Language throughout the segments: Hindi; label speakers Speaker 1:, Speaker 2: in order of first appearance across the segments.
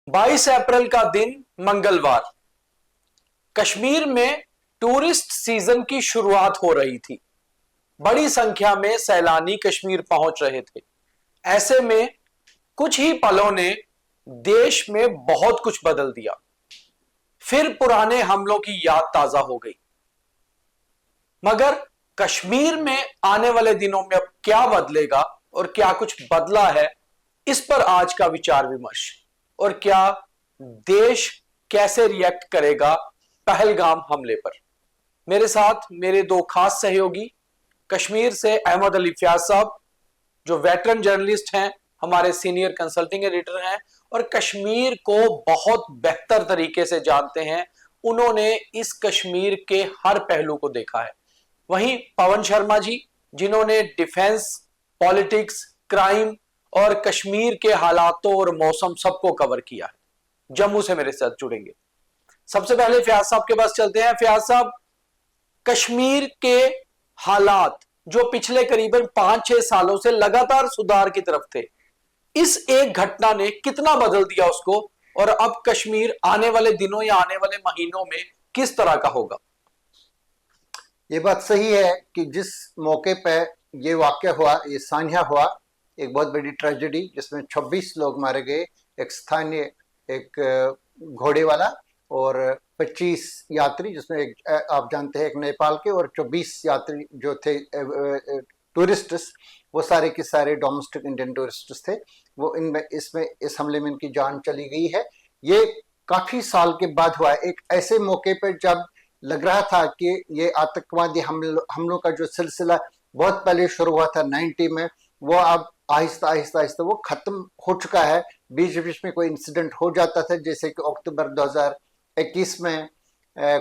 Speaker 1: 22 अप्रैल का दिन मंगलवार। कश्मीर में टूरिस्ट सीजन की शुरुआत हो रही थी। बड़ी संख्या में सैलानी कश्मीर पहुंच रहे थे। ऐसे में कुछ ही पलों ने देश में बहुत कुछ बदल दिया। फिर पुराने हमलों की याद ताजा हो गई। मगर कश्मीर में आने वाले दिनों में अब क्या बदलेगा और क्या कुछ बदला है, इस पर आज का विचार विमर्श। और क्या देश कैसे रिएक्ट करेगा पहलगाम हमले पर। मेरे साथ मेरे दो खास सहयोगी, कश्मीर से अहमद अली फयाज साहब जो वेटरन जर्नलिस्ट हैं, हमारे सीनियर कंसल्टिंग एडिटर हैं और कश्मीर को बहुत बेहतर तरीके से जानते हैं। उन्होंने इस कश्मीर के हर पहलू को देखा है। वहीं पवन शर्मा जी, जिन्होंने डिफेंस, पॉलिटिक्स, क्राइम और कश्मीर के हालातों और मौसम सबको कवर किया है, जम्मू से मेरे साथ जुड़ेंगे। सबसे पहले फयाज साहब के पास चलते हैं। फयाज साहब, कश्मीर के हालात जो पिछले करीबन 5-6 सालों से लगातार सुधार की तरफ थे, इस एक घटना ने कितना बदल दिया उसको, और अब कश्मीर आने वाले दिनों या आने वाले महीनों में किस तरह का होगा?
Speaker 2: ये बात सही है कि जिस मौके पे ये वाकया हुआ, ये सान्या हुआ, एक बहुत बड़ी ट्रेजेडी जिसमें 26 लोग मारे गए, एक स्थानीय, एक घोड़े वाला और 25 यात्री, जिसमें एक आप जानते हैं एक नेपाल के और 24 यात्री जो थे टूरिस्ट्स, वो सारे के सारे डोमेस्टिक इंडियन टूरिस्ट्स थे। वो इस हमले में इनकी जान चली गई है। ये काफी साल के बाद हुआ है, एक ऐसे मौके पर जब लग रहा था कि ये आतंकवादी हमलों का जो सिलसिला बहुत पहले शुरू हुआ था 90 में, वो अब आहिस्ता आहिस्ता आहिस्ता वो खत्म हो चुका है। बीच बीच में कोई इंसिडेंट हो जाता था, जैसे कि अक्टूबर 2021 में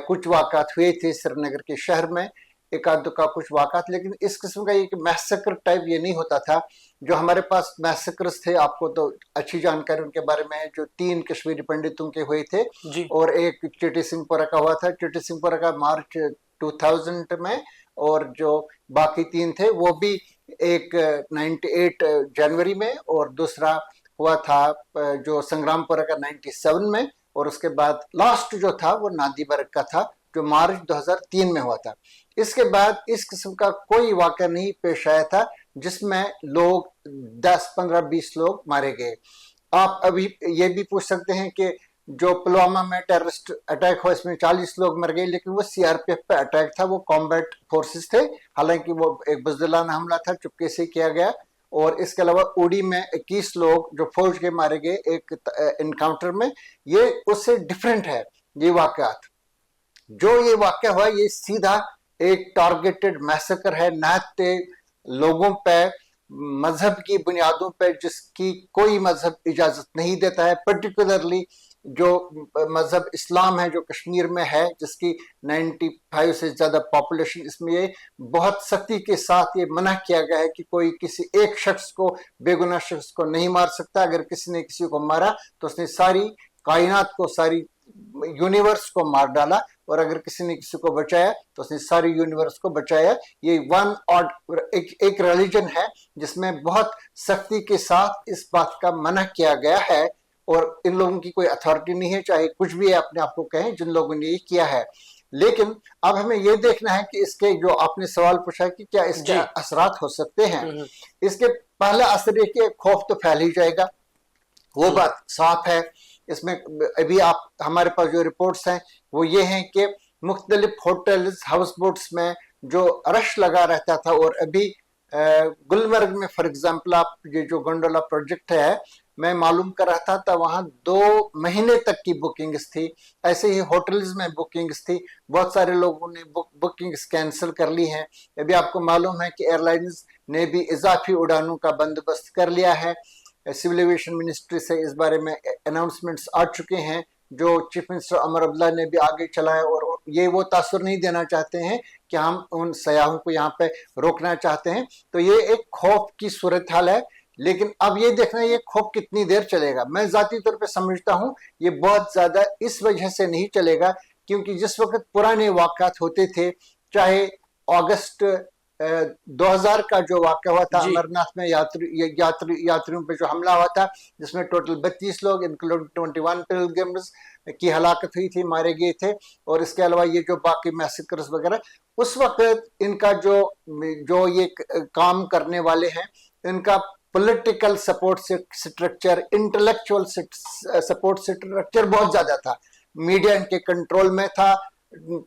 Speaker 2: कुछ वाक़ात हुए थे श्रीनगर के शहर में, एक आध का कुछ वाक़ात, लेकिन इस किस्म का एक मैसेकर टाइप ये नहीं होता था। जो हमारे पास मैसेकर्स थे, आपको तो अच्छी जानकारी उनके बारे में है, जो 3 कश्मीरी पंडितों के हुए थे
Speaker 1: जी।
Speaker 2: और एक चिटी सिंहपुरा का हुआ था। चिटी सिंहपुरा का मार्च 2000 में, और जो बाकी 3 थे वो भी, एक 98 जनवरी में और दूसरा हुआ था जो संग्रामपुरा का 97 में, और उसके बाद लास्ट जो था वो नादीबर्ग का था जो मार्च 2003 में हुआ था। इसके बाद इस किस्म का कोई वाक़या नहीं पेश आया था जिसमें लोग 10, 15, 20 लोग मारे गए। आप अभी ये भी पूछ सकते हैं कि जो पुलवामा में टेररिस्ट अटैक हुआ, इसमें 40 लोग मर गए, लेकिन वो सीआरपीएफ पे अटैक था, वो कॉम्बैट फोर्सेस थे। हालांकि वो एक बुज़दिलाना हमला था, चुपके से किया गया। और इसके अलावा उड़ी में 21 लोग जो फौज के मारे गए एक इनकाउंटर में। ये उससे डिफरेंट है। ये वाकयात जो ये वाकया हुआ, ये सीधा एक टारगेटेड मैसेकर है, नाते लोगों पे, मजहब की बुनियादों पे, जिसकी कोई मजहब इजाजत नहीं देता है। पर्टिकुलरली जो मजहब इस्लाम है जो कश्मीर में है, जिसकी 95 से ज्यादा पॉपुलेशन, इसमें ये बहुत सख्ती के साथ ये मना किया गया है कि कोई किसी एक शख्स को, बेगुनाह शख्स को नहीं मार सकता। अगर किसी ने किसी को मारा तो उसने सारी कायनात को, सारी यूनिवर्स को मार डाला, और अगर किसी ने किसी को बचाया तो उसने सारी यूनिवर्स को बचाया। ये वन और एक रिलीजन है जिसमें बहुत सख्ती के साथ इस बात का मना किया गया है, और इन लोगों की कोई अथॉरिटी नहीं है, चाहे कुछ भी अपने आप को कहें, जिन लोगों ने ये किया है। लेकिन अब हमें ये देखना है कि इसके, जो आपने सवाल पूछा कि क्या इसके असरात हो सकते हैं, इसके पहला असर ये कि खौफ तो फैल ही जाएगा, वो बात साफ है। इसमें अभी आप, हमारे पास जो रिपोर्ट्स हैं वो ये हैं कि मुख्तलिफ होटल्स, हाउस बोट्स में जो रश लगा रहता था, और अभी गुलमर्ग में फॉर एग्जांपल, आप ये जो गोंडोला प्रोजेक्ट है, मैं मालूम कर रहा था वहां 2 महीने तक की बुकिंग्स थी। ऐसे ही होटल्स में बुकिंग्स थी। बहुत सारे लोगों ने बुकिंग्स कैंसिल कर ली हैं। अभी आपको मालूम है कि एयरलाइंस ने भी इजाफी उड़ानों का बंदोबस्त कर लिया है। सिविल एविएशन मिनिस्ट्री से इस बारे में अनाउंसमेंट्स आ चुके हैं, जो चीफ मिनिस्टर अमर अब्दुल्ला ने भी आगे चलाया, और ये वो तासुर नहीं देना चाहते हैं कि हम उन सयाहों को यहाँ पे रोकना चाहते हैं। तो ये एक खौफ की सूरत हाल है। लेकिन अब ये देखना है ये खौफ कितनी देर चलेगा। मैं जाती तौर पे समझता हूँ ये बहुत ज्यादा इस वजह से नहीं चलेगा, क्योंकि जिस वक्त पुराने वाक़ात होते थे, चाहे अगस्त 2000 का जो वाक़या हुआ था
Speaker 1: जी।
Speaker 2: अमरनाथ में यात्रियों पे जो हमला हुआ था, जिसमें टोटल 32 लोग इंक्लूडिंग 21 पिलग्रिम्स की हलाकत हुई थी, मारे गए थे। और इसके अलावा ये जो बाकी मैसेकर्स वगैरह, उस वक्त इनका जो जो ये काम करने वाले हैं, इनका political support structure, intellectual support structure बहुत ज्यादा था। मीडिया इनके कंट्रोल में था।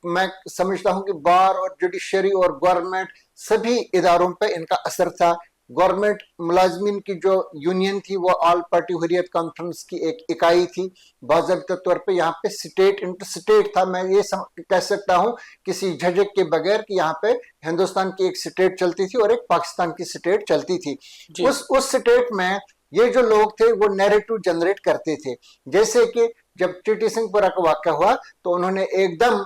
Speaker 2: मैं समझता हूं कि बार और जुडिशरी और गवर्नमेंट सभी इदारों पे इनका असर था। गवर्नमेंट मुलाजमीन की जो यूनियन थी वो ऑल पार्टी हुर्रियत कॉन्फ्रेंस की एक इकाई थी। बाज़ाब्ता तौर पे यहाँ पे स्टेट इंटर स्टेट था। मैं ये कह सकता हूँ किसी झिझक के बगैर कि यहाँ पे हिंदुस्तान की एक स्टेट चलती थी और एक पाकिस्तान की स्टेट चलती थी। उस स्टेट में ये जो लोग थे वो नैरेटिव जनरेट करते थे। जैसे कि जब टीटी सिंहपुरा का वाक़या हुआ तो उन्होंने एकदम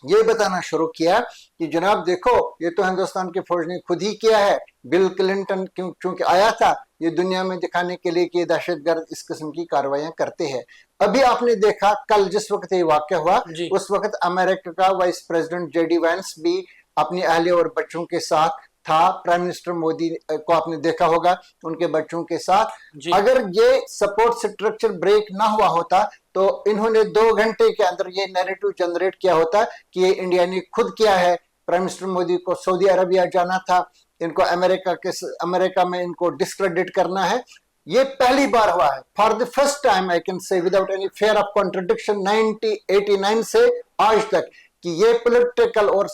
Speaker 2: ये बताना शुरू किया कि जनाब देखो, ये तो हिंदुस्तान की फौज ने खुद ही किया है। बिल क्लिंटन क्योंकि आया था ये दुनिया में दिखाने के लिए कि दहशतगर्द इस किस्म की कार्रवाइयां करते हैं। अभी आपने देखा कल जिस वक्त ये वाक़या हुआ, उस वक्त अमेरिका का वाइस प्रेसिडेंट जेडी वैंस भी अपनी अहलिया और बच्चों के साथ था। प्राइम मिनिस्टर मोदी को आपने देखा होगा उनके बच्चों के साथ। अगर ये सपोर्ट स्ट्रक्चर ब्रेक ना हुआ होता तो इन्होंने 2 घंटे के अंदर ये नैरेटिव जनरेट किया होता कि ये इंडिया ने खुद किया है। प्राइम मिनिस्टर मोदी को सऊदी अरबिया जाना था, इनको अमेरिका में इनको डिस्क्रेडिट करना है। ये पहली बार हुआ है, for the first time I can say without any fair of contradiction 1989 से आज तक, कि ये पॉलिटिकल और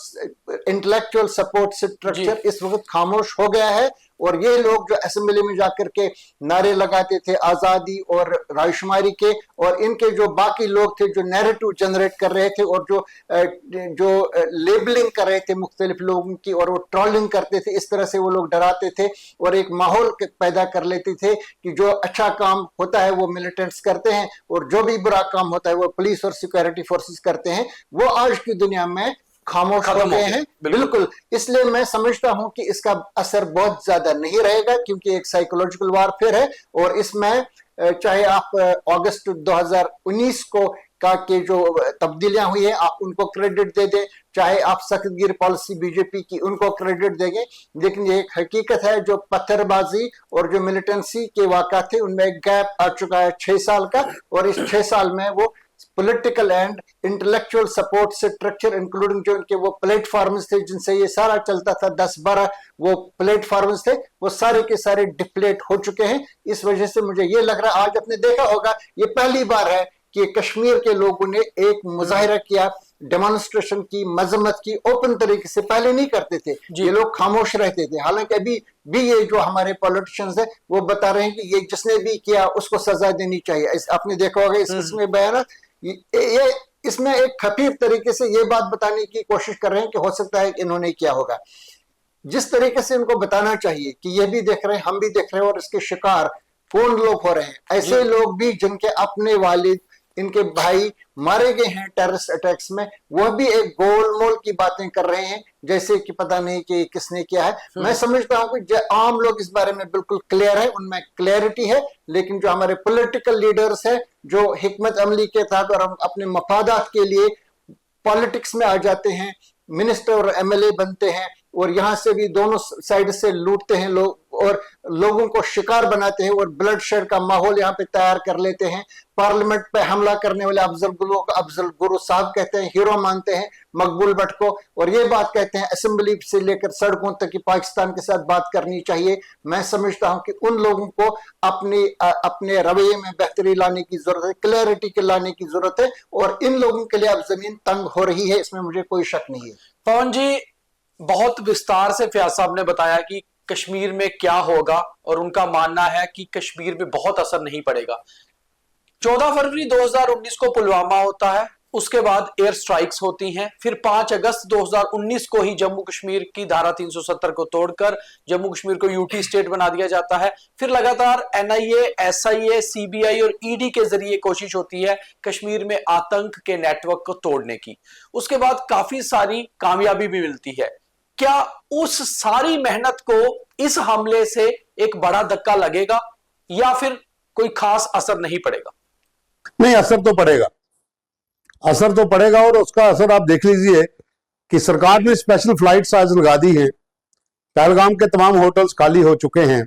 Speaker 2: इंटेलेक्चुअल सपोर्ट स्ट्रक्चर इस वक्त खामोश हो गया है। और ये लोग जो असेंबली में जाकर के नारे लगाते थे आजादी और रायशुमारी के, और इनके जो बाकी लोग थे जो नैरेटिव जनरेट कर रहे थे और जो लेबलिंग कर रहे थे मुख्तलिफ लोगों की, और वो ट्रोलिंग करते थे, इस तरह से वो लोग डराते थे और एक माहौल पैदा कर लेते थे कि जो अच्छा काम होता है वो मिलिटेंट्स करते हैं और जो भी बुरा काम होता है वो पुलिस और सिक्योरिटी फोर्सेस करते हैं। वो आज की दुनिया में खामोश हो गए हैं। बिल्कुल, इसलिए मैं समझता हूं कि इसका असर बहुत ज्यादा नहीं रहेगा, क्योंकि एक साइकोलॉजिकल वारफेयर है। और इसमें चाहे आप अगस्त 2019 को का के जो तब्दीलियां हुई है आप उनको क्रेडिट दे दें, चाहे आप सख्तगीर पॉलिसी बीजेपी की उनको क्रेडिट देंगे, लेकिन ये एक हकीकत है जो पत्थरबाजी और जो मिलिटेंसी के वाक़ा थे उनमें एक गैप आ चुका है 6 साल का। और इस 6 साल में वो political and intellectual support structure including जो उनके वो प्लेटफॉर्म्स थे जिनसे ये सारा चलता था, 10-12 वो प्लेटफॉर्म्स थे, वो सारे के सारे डिप्लेट हो चुके हैं। इस वजह से मुझे ये लग रहा है, आज आपने देखा होगा ये पहली बार है कि कश्मीर के लोगों ने एक मुजाहिरा किया, डेमोन्स्ट्रेशन की, मजम्मत की, ओपन तरीके से। पहले नहीं करते थे, ये लोग खामोश रहते थे। हालांकि अभी भी ये जो हमारे पॉलिटिशियंस है वो बता रहे हैं कि ये जिसने भी किया उसको सजा देनी चाहिए। आपने देखा होगा इस किस्म के बयान, ये इसमें एक खफीफ तरीके से ये बात बताने की कोशिश कर रहे हैं कि हो सकता है इन्होंने किया होगा। जिस तरीके से इनको बताना चाहिए कि ये भी देख रहे हैं, हम भी देख रहे हैं, और इसके शिकार कौन लोग हो रहे हैं। ऐसे लोग भी जिनके अपने वालिद, इनके भाई मारे गए हैं टेररिस्ट अटैक्स में, वह भी एक गोलमोल की बातें कर रहे हैं जैसे कि पता नहीं कि किसने किया है। मैं समझता हूं कि आम लोग इस बारे में बिल्कुल क्लियर है, उनमें क्लैरिटी है, लेकिन जो हमारे पॉलिटिकल लीडर्स हैं जो हिकमत अमली के तहत और अपने मफादात के लिए पॉलिटिक्स में आ जाते हैं, मिनिस्टर और एमएलए बनते हैं और यहाँ से भी दोनों साइड से लूटते हैं लोग और लोगों को शिकार बनाते हैं और ब्लड शेड का माहौल यहाँ पे तैयार कर लेते हैं। पार्लियामेंट पे हमला करने वाले अफजल गुरु साहब कहते हैं, हीरो मानते हैं मकबूल भट्ट को, और ये बात कहते हैं असेंबली से लेकर सड़कों तक की पाकिस्तान के साथ बात करनी चाहिए। मैं समझता हूं कि उन लोगों को अपने रवैये में बेहतरी लाने की जरूरत है, क्लैरिटी के लाने की जरूरत है, और इन लोगों के लिए अब जमीन तंग हो रही है, इसमें मुझे कोई शक नहीं है।
Speaker 1: पवन जी, बहुत विस्तार से फयाज साहब ने बताया कि कश्मीर में क्या होगा, और उनका मानना है कि कश्मीर में बहुत असर नहीं पड़ेगा। 14 फरवरी 2019 को पुलवामा होता है, उसके बाद एयर स्ट्राइक्स होती हैं, फिर 5 अगस्त 2019 को ही जम्मू कश्मीर की धारा 370 को तोड़कर जम्मू कश्मीर को यूटी स्टेट बना दिया जाता है। फिर लगातार एनआईए, एसआईए, सीबीआई और ईडी के जरिए कोशिश होती है कश्मीर में आतंक के नेटवर्क को तोड़ने की। उसके बाद काफी सारी कामयाबी भी मिलती है। क्या उस सारी मेहनत को इस हमले से एक बड़ा धक्का लगेगा या फिर कोई खास असर नहीं पड़ेगा?
Speaker 3: नहीं, असर तो पड़ेगा, असर तो पड़ेगा। और उसका असर आप देख लीजिए कि सरकार ने स्पेशल फ्लाइट्स आज लगा दी हैं पहलगाम के तमाम होटल्स खाली हो चुके हैं।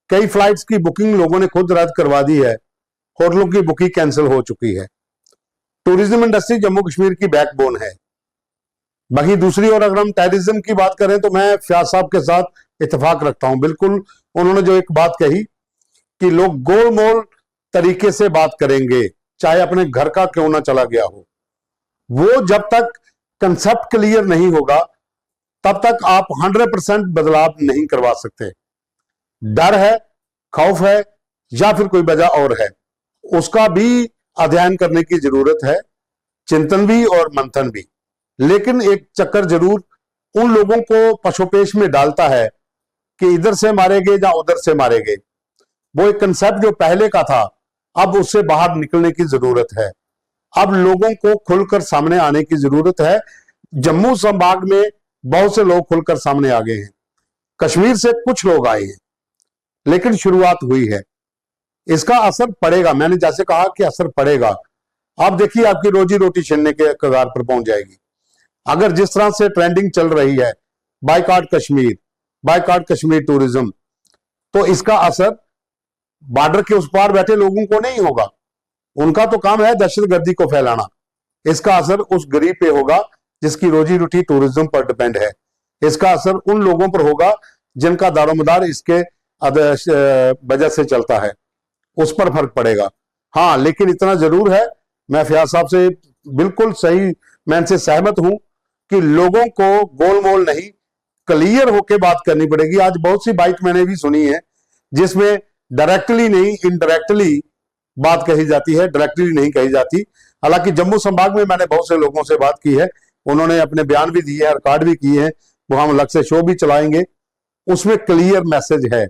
Speaker 3: कई फ्लाइट्स की बुकिंग लोगों ने खुद रद्द करवा दी है। होटलों की बुकिंग कैंसिल हो चुकी है। टूरिज्म इंडस्ट्री जम्मू कश्मीर की बैकबोन है। बाकी दूसरी ओर अगर हम टेररिज्म की बात करें तो मैं फयाज साहब के साथ इत्तेफाक रखता हूं। बिल्कुल उन्होंने जो एक बात कही कि लोग गोलमोल तरीके से बात करेंगे, चाहे अपने घर का क्यों ना चला गया हो। वो जब तक कंसेप्ट क्लियर नहीं होगा तब तक आप 100% बदलाव नहीं करवा सकते। डर है, खौफ है या फिर कोई वजह और है, उसका भी अध्ययन करने की जरूरत है, चिंतन भी और मंथन भी। लेकिन एक चक्कर जरूर उन लोगों को पशोपेश में डालता है कि इधर से मारेंगे या उधर से मारेंगे। वो एक कंसेप्ट जो पहले का था, अब उससे बाहर निकलने की जरूरत है। अब लोगों को खुलकर सामने आने की जरूरत है। जम्मू संभाग में बहुत से लोग खुलकर सामने आ गए हैं। कश्मीर से कुछ लोग आए हैं, लेकिन शुरुआत हुई है। इसका असर पड़ेगा, मैंने जैसे कहा कि असर पड़ेगा। आप देखिए आपकी रोजी रोटी छीनने के कगार पर पहुंच जाएगी। अगर जिस तरह से ट्रेंडिंग चल रही है बायकॉट कश्मीर टूरिज्म, तो इसका असर बॉर्डर के उस पार बैठे लोगों को नहीं होगा। उनका तो काम है दहशतगर्दी को फैलाना। इसका असर उस गरीब पे होगा जिसकी रोजी रोटी टूरिज्म पर डिपेंड है। इसका असर उन लोगों पर होगा जिनका दारोमदार इसके वजह से चलता है, उस पर फर्क पड़ेगा। हाँ, लेकिन इतना जरूर है, मैं फयाज साहब से बिल्कुल सही, मैं इनसे सहमत हूं कि लोगों को गोलमोल नहीं, क्लियर होके बात करनी पड़ेगी। आज बहुत सी बाइट मैंने भी सुनी है जिसमें डायरेक्टली नहीं इनडायरेक्टली बात कही जाती है, डायरेक्टली नहीं कही जाती। हालांकि जम्मू संभाग में मैंने बहुत से लोगों से बात की है, उन्होंने अपने बयान भी दिए हैं, रिकॉर्ड भी किए हैं, वो हम अलग से शो भी चलाएंगे। उसमें क्लियर मैसेज है।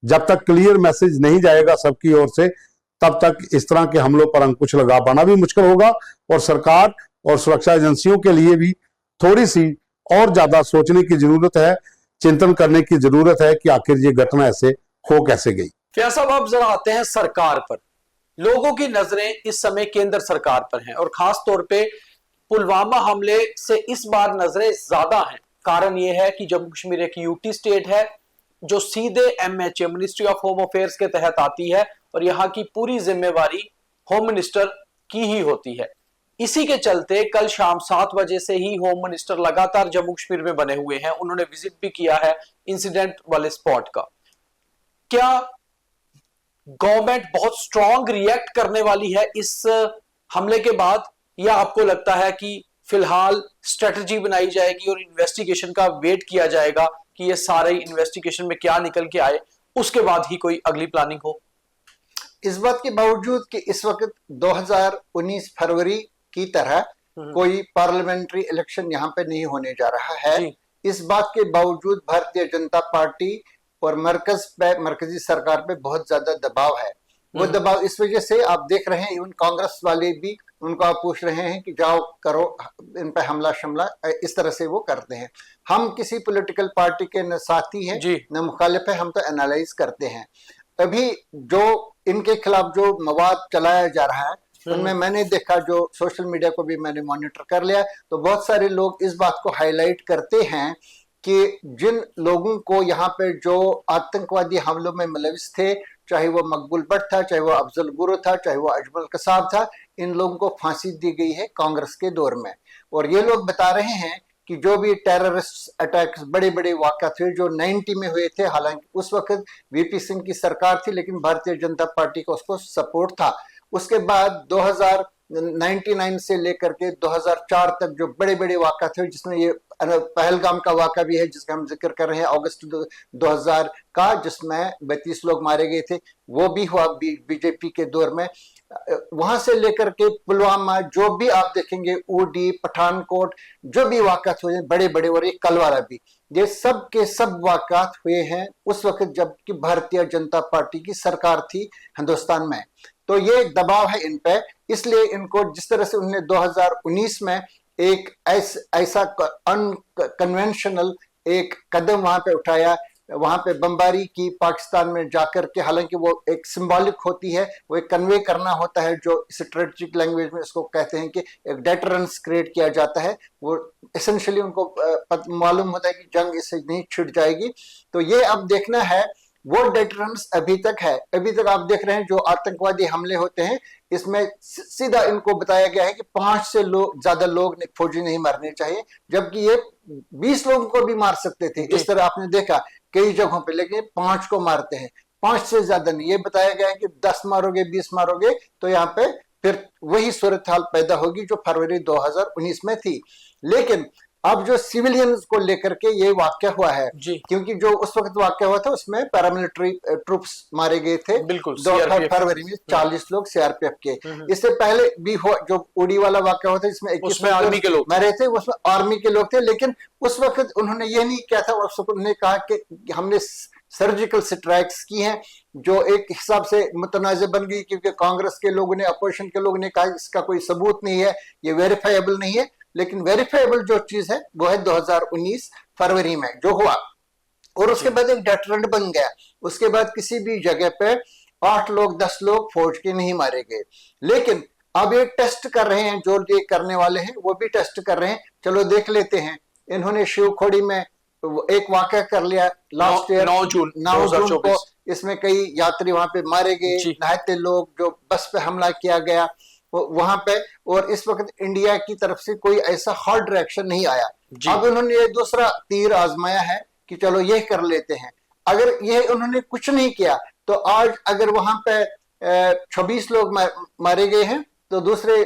Speaker 3: जब तक क्लियर मैसेज नहीं जाएगा सबकी ओर से, तब तक इस तरह के हमलों पर अंकुश लगा पाना भी मुश्किल होगा। और सरकार और सुरक्षा एजेंसियों के लिए भी थोड़ी सी और ज्यादा सोचने की जरूरत है, चिंतन करने की जरूरत है कि आखिर ये घटना ऐसे हो कैसे गई।
Speaker 1: फयाज साहब, आप जरा आते हैं सरकार पर। लोगों की नजरें इस समय केंद्र सरकार पर हैं और खास तौर पे पुलवामा हमले से इस बार नजरें ज्यादा हैं। कारण यह है कि जम्मू कश्मीर एक यूटी स्टेट है जो सीधे MHA ministry of home affairs के तहत आती है और यहां की पूरी जिम्मेवारी होम मिनिस्टर की ही होती है। इसी के चलते कल शाम 7 बजे से ही होम मिनिस्टर लगातार जम्मू कश्मीर में बने हुए हैं। उन्होंने विजिट भी किया है इंसिडेंट वाले स्पॉट का। क्या गवर्नमेंट बहुत स्ट्रांग रिएक्ट करने वाली है इस हमले के बाद, या आपको लगता है कि फिलहाल स्ट्रेटजी बनाई जाएगी और इन्वेस्टिगेशन का वेट किया जाएगा कि ये सारे इन्वेस्टिगेशन में क्या निकल के आए, उसके बाद ही कोई अगली प्लानिंग हो?
Speaker 2: इस बात के बावजूद कि इस वक्त 2019 फरवरी की तरह कोई पार्लियामेंट्री इलेक्शन यहाँ पे नहीं होने जा रहा है, इस बात के बावजूद भारतीय जनता पार्टी और मरकजी सरकार पे बहुत ज्यादा दबाव है। वो दबाव इस वजह से आप देख रहे हैं, इवन कांग्रेस वाले भी उनको आप पूछ रहे हैं कि जाओ करो इन पे हमला शमला, इस तरह से वो करते हैं। हम किसी पॉलिटिकल पार्टी के न साथी हैं न मुखालिफ है, हम तो एनालाइज करते हैं। अभी जो इनके खिलाफ जो मवाद चलाया जा रहा है उनमें मैंने देखा, जो सोशल मीडिया को भी मैंने मॉनिटर कर लिया, तो बहुत सारे लोग इस बात को हाईलाइट करते हैं कि जिन लोगों को यहाँ पे जो आतंकवादी हमलों में मुलविस थे, चाहे वो मकबूल भट्ट था, चाहे वो अफजल गुरु था, चाहे वो अजमल कसाब था, इन लोगों को फांसी दी गई है कांग्रेस के दौर में। और ये लोग बता रहे हैं कि जो भी टेररिस्ट अटैक्स बड़े बड़े वाक़यात हुए जो 90 में हुए थे, हालांकि उस वक्त वीपी सिंह की सरकार थी लेकिन भारतीय जनता पार्टी का उसको सपोर्ट था। उसके बाद 2099 से लेकर के 2004 तक जो बड़े बड़े वाक़यात हुए, जिसमें ये पहलगाम का वाक़ा भी है जिसका हम जिक्र कर रहे हैं, अगस्त 2000 का, जिसमें 32 लोग मारे गए थे, वो भी हुआ बीजेपी के दौर में। वहां से लेकर के पुलवामा, जो भी आप देखेंगे, उड़ी, पठानकोट, जो भी वाक़यात हुए बड़े बड़े, और ये कलवारा भी, ये सब के सब वाक़यात हुए हैं उस वक्त जबकि भारतीय जनता पार्टी की सरकार थी हिंदुस्तान में। तो ये दबाव है इन पे, इसलिए इनको जिस तरह से उन्होंने 2019 में एक ऐसा अनकन्वेंशनल एक कदम वहां पे उठाया, वहां पे बमबारी की पाकिस्तान में जाकर के, हालांकि वो एक सिंबॉलिक होती है, वो एक कन्वे करना होता है, जो स्ट्रेटेजिक लैंग्वेज में इसको कहते हैं कि एक डेटरेंस क्रिएट किया जाता है। वो एसेंशियली उनको मालूम होता है कि जंग इससे नहीं छिड़ जाएगी। तो ये अब देखना है, वो डेटरेंस अभी तक है। अभी तक आप देख रहे हैं जो आतंकवादी हमले होते हैं, इसमें सीधा इनको बताया गया है कि 5 से ज्यादा लोग फौजी नहीं मारने चाहिए, जबकि ये 20 लोगों को भी मार सकते थे। इस तरह आपने देखा कई जगहों पे, लेकिन 5 को मारते हैं, 5 से ज्यादा नहीं। ये बताया गया है कि 10 मारोगे, 20 मारोगे तो यहाँ पे फिर वही सूरत हाल पैदा होगी जो फरवरी 2019 में थी। लेकिन अब जो सिविलियंस को लेकर के ये वाक्य हुआ है, क्योंकि जो उस वक्त वाक्य हुआ था उसमें पैरामिलिट्री ट्रूप्स मारे गए थे,
Speaker 1: बिल्कुल,
Speaker 2: 2 फरवरी में 40 लोग सीआरपीएफ के। इससे पहले भी जो उड़ी वाला वाक्य हुआ था जिसमें 21
Speaker 1: आर्मी के लोग
Speaker 2: मरे थे, उसमें आर्मी के लोग थे। लेकिन उस वक्त उन्होंने ये नहीं किया था, उस वक्त उन्होंने कहा कि हमने सर्जिकल स्ट्राइक्स की हैं, जो एक हिसाब से मुतनाज़ बन गई, क्योंकि कांग्रेस के लोगों ने, अपोजिशन के लोगों ने कहा इसका कोई सबूत नहीं है, ये वेरीफाइबल नहीं है। लेकिन वेरीफाइबल जो चीज है वो है 2019 फरवरी में जो हुआ, और उसके बाद एक डेटरेंट बन गया। उसके बाद किसी भी जगह पे 8 लोग 10 लोग फौज के नहीं मारे गए। लेकिन अब ये टेस्ट कर रहे हैं, जो ये करने वाले हैं वो भी टेस्ट कर रहे हैं। चलो देख लेते हैं। इन्होंने शिवखोड़ी में एक वाकया कर लिया लास्ट ईयर
Speaker 1: 9 जून
Speaker 2: को, इसमें कई यात्री वहां पे मारे गए, नहाते लोग, जो बस पे हमला किया गया वहां पे। और इस वक्त इंडिया की तरफ से कोई ऐसा हार्ड रिएक्शन नहीं आया। अब उन्होंने ये दूसरा तीर आजमाया है कि चलो ये कर लेते हैं। अगर ये उन्होंने कुछ नहीं किया तो आज अगर वहां पे 26 लोग मारे गए हैं तो दूसरे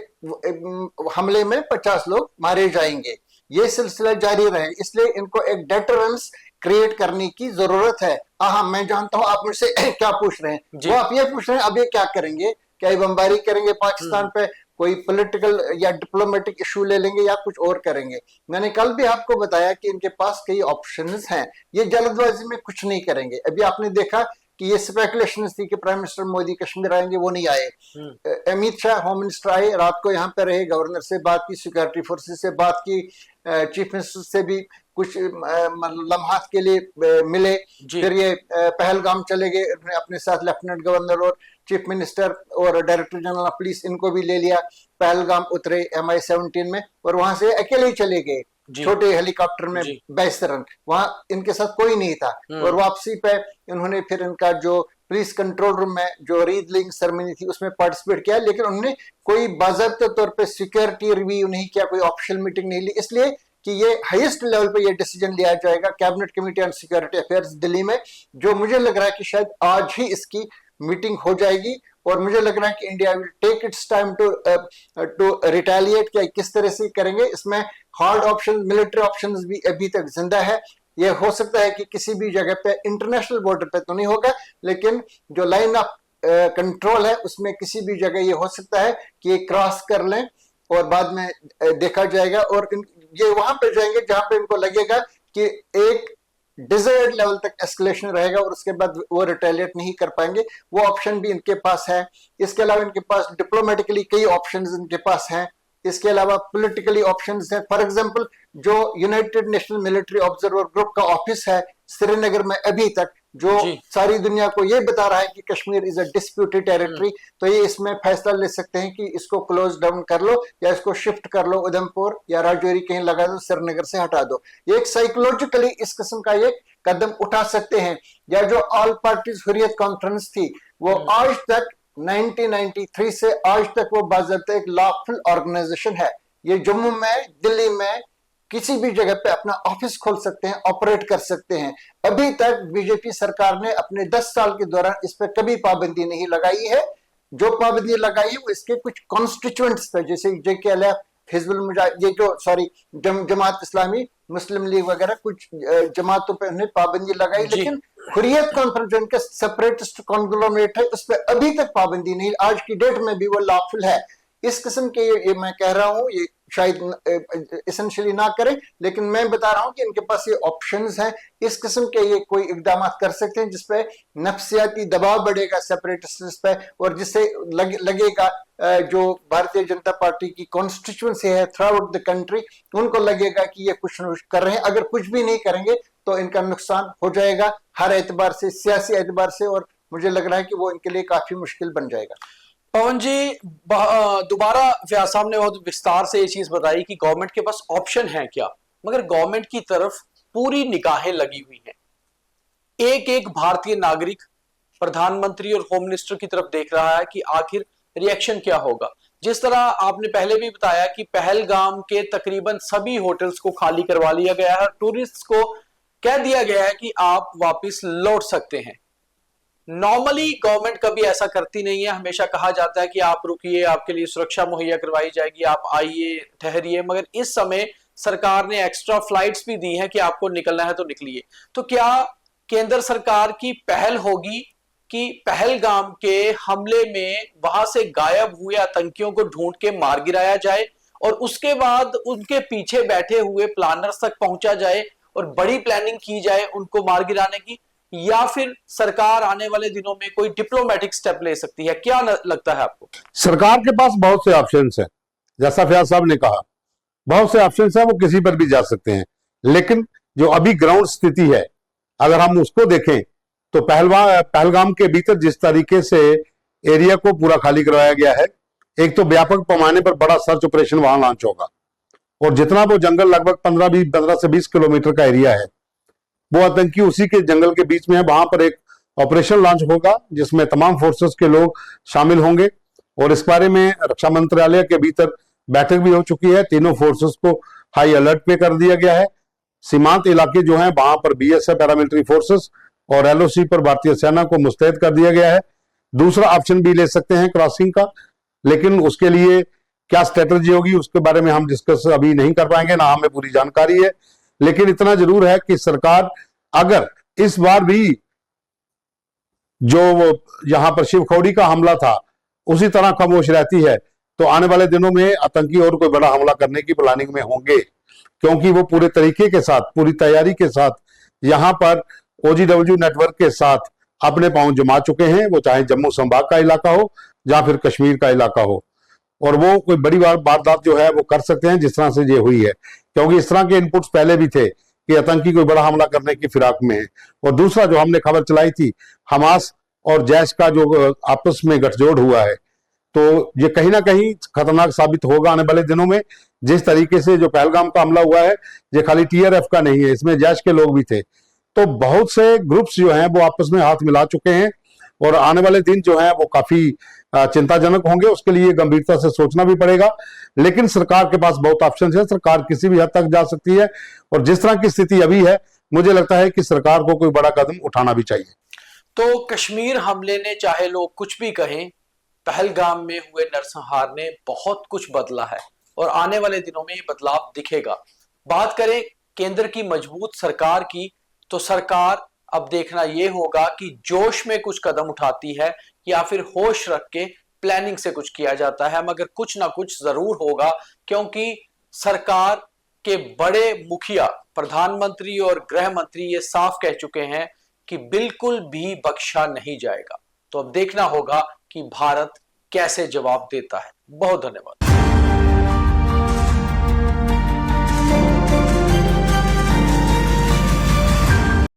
Speaker 2: हमले में 50 लोग मारे जाएंगे। ये सिलसिला जारी रहे, इसलिए इनको एक डेटरेंस क्रिएट करने की जरूरत है। हाँ, मैं जानता हूं आप मुझसे क्या पूछ रहे हैं, वो आप ये पूछ रहे हैं अब ये क्या करेंगे, क्या ये बमबारी करेंगे पाकिस्तान पे, कोई पॉलिटिकल या डिप्लोमेटिक इशू ले लेंगे या कुछ और करेंगे। मैंने कल भी आपको बताया कि इनके पास कई ऑप्शंस हैं, ये जल्दबाजी में कुछ नहीं करेंगे। अभी आपने देखा कि ये स्पेकुलेशन थी कि प्राइम मिनिस्टर मोदी कश्मीर आएंगे, वो नहीं आए। अमित शाह होम मिनिस्टर आए, रात को यहाँ पे रहे, गवर्नर से बात की, सिक्योरिटी फोर्सेस से बात की, चीफ मिनिस्टर से भी कुछ लम्हात के लिए मिले। फिर ये पहलगाम चले गए, अपने साथ लेफ्टिनेंट गवर्नर और चीफ मिनिस्टर और डायरेक्टर जनरल ऑफ पुलिस, इनको भी ले लिया। पहलगाम उतरे MI-17 में और वहां से अकेले ही चले गए, छोटे हेलीकॉप्टर में बैसरन, वहां इनके साथ कोई नहीं था। और वापसी पे इन्होंने फिर इनका जो पुलिस कंट्रोल रूम में जो रीडिंग सेरेमनी थी उसमें पार्टिसिपेट किया, लेकिन उन्होंने कोई बाज़ाब्ते तौर पे सिक्योरिटी रिव्यू नहीं किया, कोई ऑफिशियल मीटिंग नहीं ली, इसलिए कि ये हाईएस्ट लेवल पे ये डिसीजन लिया जाएगा cabinet committee on security affairs Delhi में, जो मुझे लग रहा है कि शायद आज ही इसकी मीटिंग हो जाएगी। और मुझे लग रहा है कि India will take its time to retaliate, क्या किस तरह से करेंगे। इसमें हार्ड ऑप्शन, मिलिट्री ऑप्शन भी अभी तक जिंदा है। ये हो सकता है कि किसी भी जगह पे, इंटरनेशनल बॉर्डर पे तो नहीं होगा, लेकिन जो लाइन ऑफ कंट्रोल है उसमें किसी भी जगह ये हो सकता है कि ये क्रॉस कर लें और बाद में देखा जाएगा। और ये वहां पे जाएंगे जहां पे इनको लगेगा कि एक डिजायर्ड लेवल तक एस्केलेशन रहेगा और उसके बाद वो रिटेलिएट नहीं कर पाएंगे। वो ऑप्शन भी इनके पास है। इसके अलावा इनके पास डिप्लोमेटिकली कई ऑप्शंस इनके पास हैं। इसके अलावा पॉलिटिकली ऑप्शंस हैं। फॉर एग्जांपल, जो United nation military observer group का ऑफिस है श्रीनगर में, अभी तक जो सारी दुनिया को ये बता रहा है कि Kashmir is a disputed territory, तो ये इसमें फैसला ले सकते हैं कि इसको क्लोज डाउन कर लो या इसको शिफ्ट कर लो, उधमपुर या राजौरी कहीं लगा दो, श्रीनगर से हटा दो। ये एक साइकोलॉजिकली इस किस्म का ये कदम उठा सकते हैं। या जो ऑल पार्टीज हुर्रियत कॉन्फ्रेंस थी, वो आज तक 1993 से आज तक वो बाज़ाब्ते एक लॉफुल ऑर्गेनाइजेशन है। ये जम्मू में, दिल्ली में, किसी भी जगह पे अपना ऑफिस खोल सकते हैं, ऑपरेट कर सकते हैं। अभी तक बीजेपी सरकार ने अपने 10 साल के दौरान इस पर कभी पाबंदी नहीं लगाई है। जो पाबंदी लगाई है वो इसके कुछ कॉन्स्टिट्यूएंट्स पे, जैसे JKLF, हिजबुल मुजाहिदीन, ये जो सॉरी जमात इस्लामी, मुस्लिम लीग वगैरह कुछ जमातों पे उन्हें पाबंदी लगाई, लेकिन हुर्रियत कॉन्फ्रेंस जो इनका सेपरेटिस्ट कॉन्ग्लोमरेट है उस पर अभी तक पाबंदी नहीं। आज की डेट में भी वो लॉफुल है। इस किस्म के ये मैं कह रहा हूं, ये शायद एसेंशियली ना करें, लेकिन मैं बता रहा हूं कि इनके पास ये ऑप्शंस हैं। इस किस्म के ये कोई इकदाम कर सकते हैं जिसपे नफ्सियाती दबाव बढ़ेगा सेपरेटिस्ट पे, और जिससे लगेगा जो भारतीय जनता पार्टी की कॉन्स्टिट्यूएंसी है थ्रू आउट द कंट्री, उनको लगेगा कि ये कुछ न कुछ कर रहे हैं। अगर कुछ भी नहीं करेंगे तो इनका नुकसान हो जाएगा हर एतबार से, सियासी एतबार से, और मुझे लग रहा है कि वो इनके लिए काफी मुश्किल बन जाएगा।
Speaker 1: पवन जी, दोबारा व्यास साहब ने बहुत विस्तार से ये चीज बताई कि गवर्नमेंट के पास ऑप्शन है क्या, मगर गवर्नमेंट की तरफ पूरी निगाहें लगी हुई हैं। एक एक भारतीय नागरिक प्रधानमंत्री और होम मिनिस्टर की तरफ देख रहा है कि आखिर रिएक्शन क्या होगा। जिस तरह आपने पहले भी बताया कि पहलगाम के तकरीबन सभी होटल्स को खाली करवा लिया गया है, टूरिस्ट को कह दिया गया है कि आप वापस लौट सकते हैं। नॉर्मली गवर्नमेंट कभी ऐसा करती नहीं है, हमेशा कहा जाता है कि आप रुकिए, आपके लिए सुरक्षा मुहैया करवाई जाएगी, आप आइए, ठहरिए, मगर इस समय सरकार ने एक्स्ट्रा फ्लाइट्स भी दी हैं कि आपको निकलना है तो निकलिए। तो क्या केंद्र सरकार की पहल होगी कि पहलगाम के हमले में वहां से गायब हुए आतंकियों को ढूंढ के मार गिराया जाए और उसके बाद उनके पीछे बैठे हुए प्लानर्स तक पहुंचा जाए और बड़ी प्लानिंग की जाए उनको मार गिराने की, या फिर सरकार आने वाले दिनों में कोई डिप्लोमेटिक स्टेप ले सकती है? क्या लगता है आपको?
Speaker 3: सरकार के पास बहुत से ऑप्शंस हैं, जैसा फयाज साहब ने कहा, बहुत से ऑप्शंस हैं, वो किसी पर भी जा सकते हैं। लेकिन जो अभी ग्राउंड स्थिति है, अगर हम उसको देखें तो पहलगाम के भीतर जिस तरीके से एरिया को पूरा खाली करवाया गया है, एक तो व्यापक पैमाने पर बड़ा सर्च ऑपरेशन वहां लॉन्च होगा, और जितना वो जंगल लगभग 15 से 20 किलोमीटर का एरिया है, वो आतंकी उसी के जंगल के बीच में है। वहां पर एक ऑपरेशन लॉन्च होगा जिसमें तमाम फोर्सेस के लोग शामिल होंगे, और इस बारे में रक्षा मंत्रालय के भीतर बैठक भी हो चुकी है। तीनों फोर्सेस को हाई अलर्ट पे कर दिया गया है। सीमांत इलाके जो हैं वहां पर बीएसएफ पैरामिलिट्री फोर्सेस और एलओसी पर भारतीय सेना को मुस्तैद कर दिया गया है। दूसरा ऑप्शन भी ले सकते हैं क्रॉसिंग का, लेकिन उसके लिए क्या स्ट्रेटजी होगी उसके बारे में हम डिस्कस अभी नहीं कर पाएंगे, ना हमें पूरी जानकारी है। लेकिन इतना जरूर है कि सरकार अगर इस बार भी जो यहां पर शिवखौड़ी का हमला था उसी तरह खामोश रहती है, तो आने वाले दिनों में आतंकी और कोई बड़ा हमला करने की प्लानिंग में होंगे, क्योंकि वो पूरे तरीके के साथ, पूरी तैयारी के साथ यहां पर ओजीडब्ल्यू नेटवर्क के साथ अपने पांव जमा चुके हैं, वो चाहे जम्मू संभाग का इलाका हो या फिर कश्मीर का इलाका हो, और वो कोई बड़ी वारदात जो है वो कर सकते हैं जिस तरह से ये हुई है, क्योंकि इस तरह के इनपुट्स पहले भी थे कि आतंकी कोई बड़ा हमला करने की फिराक में है। और दूसरा जो हमने खबर चलाई थी हमास और जैश का जो आपस में गठजोड़ हुआ है, तो ये कहीं ना कहीं खतरनाक साबित होगा आने वाले दिनों में। जिस तरीके से जो पहलगाम का हमला हुआ है, ये खाली टीआरएफ का नहीं है, इसमें जैश के लोग भी थे, तो बहुत से ग्रुप्स जो हैं वो आपस में हाथ मिला चुके हैं, और आने वाले दिन जो है वो काफी चिंताजनक होंगे। उसके लिए गंभीरता से सोचना भी पड़ेगा, लेकिन सरकार के पास बहुत ऑप्शन है, सरकार किसी भी हद तक जा सकती है, और जिस तरह की स्थिति अभी है मुझे लगता है कि सरकार को कोई बड़ा कदम उठाना भी चाहिए।
Speaker 1: तो कश्मीर हमले ने, चाहे लोग कुछ भी कहें, पहलगाम में हुए नरसंहार ने बहुत कुछ बदला है और आने वाले दिनों में ये बदलाव दिखेगा। बात करें केंद्र की मजबूत सरकार की, तो सरकार अब देखना यह होगा कि जोश में कुछ कदम उठाती है या फिर होश रख के प्लानिंग से कुछ किया जाता है, मगर कुछ ना कुछ जरूर होगा, क्योंकि सरकार के बड़े मुखिया प्रधानमंत्री और गृह मंत्री ये साफ कह चुके हैं कि बिल्कुल भी बख्शा नहीं जाएगा। तो अब देखना होगा कि भारत कैसे जवाब देता है। बहुत धन्यवाद।